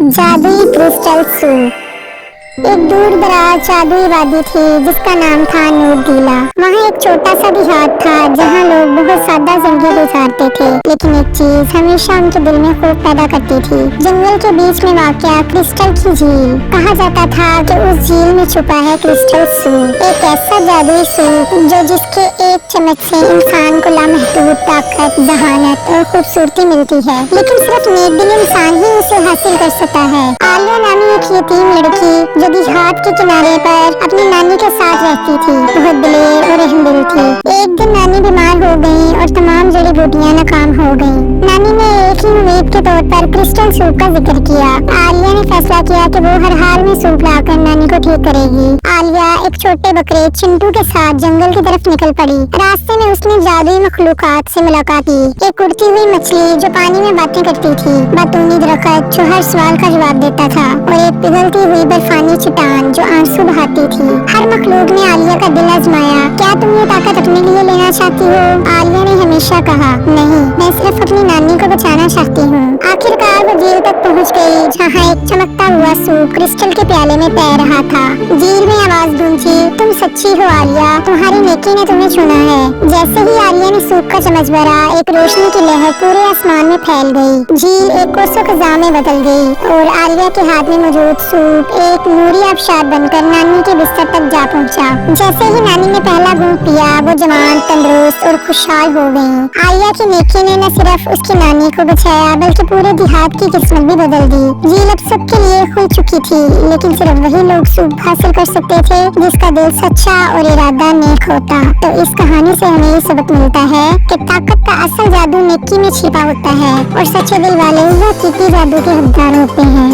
जादुई crystal soup. एक दूर दराज जादुई वादी थी जिसका नाम था नूरदीला। वहाँ एक छोटा सा देहात था जहाँ लोग बहुत सादा जिंदगी गुजारते थे, लेकिन एक चीज हमेशा उनके दिल में खौफ पैदा करती थी। जंगल के बीच में वाक़या क्रिस्टल की झील। कहा जाता था कि उस झील में छुपा है क्रिस्टल सूप, एक ऐसा जादुई सूप जो जिसके एक चम्मच से इंसान को लामहदूद ताकत, जहानत और खूबसूरती मिलती है, लेकिन सिर्फ नेकदिल इंसान ही उसे हासिल कर सकता है। आलिया नामी एक यतीम लड़की जो देहात के किनारे पर अपनी नानी के साथ रहती थी, बहुत दिलेर और रहमदिल थी। एक दिन नानी बीमार हो गई और तमाम जड़ी बूटियां नाकाम हो गईं। नानी ने एक ही उम्मीद के तौर पर क्रिस्टल सूप का जिक्र किया। आलिया ने फैसला किया कि वो हर हाल में सूप लाकर नानी को ठीक करेगी। आलिया एक छोटे बकरे चिंटू के साथ जंगल की तरफ निकल पड़ी। रास्ते में उसने जादुई मखलूकात से मुलाकात की। एक उड़ती हुई मछली जो पानी में बातें करती थी, बतूनी दरख्त जो हर सवाल का जवाब देता था, और एक पिघलती हुई बर्फानी चट्टान जो आंसू बहाती थी। हर मखलूक ने आलिया का दिल आजमाया। क्या तुम ये ताकत अपने लिए लेना चाहती हो? आलिया ने हमेशा कहा, नहीं, मैं सिर्फ अपनी नानी को बचाना चाहती हूँ। आखिरकार वो झील तक पहुँच गई जहाँ एक चमकता हुआ सूप क्रिस्टल के प्याले में तैर रहा था। झील में आवाज गूंजी, तुम सच्ची हो आलिया, तुम्हारी नेकी ने तुम्हें चुना है। जैसे ही आलिया ने सूप का चम्मच भरा, एक रोशनी की लहर पूरे आसमान में फैल गई। झील एक कोसों खज़ां में बदल गई और आलिया के हाथ में मौजूद सूप एक नूरी आबशार बनकर नानी के बिस्तर तक जा पहुंचा। जैसे ही नानी ने पहला घूंट पिया, वो जवान, तंदुरुस्त और खुशहाल हो गई। आलिया की नेकी ने न सिर्फ उसकी नानी को बचाया बल्कि पूरे देहात की किस्मत भी बदल दी। झील अब सबके लिए खुल चुकी थी, लेकिन सिर्फ वही लोग सूप हासिल कर सकते थे जिसका दिल सच्चा और इरादा नेक होता। तो इस कहानी से हमें ये सबक मिलता है कि ताकत का असल जादू नेकी में छिपा होता है और सच्चे दिल वाले हकीकी जादू के हकदार होते हैं।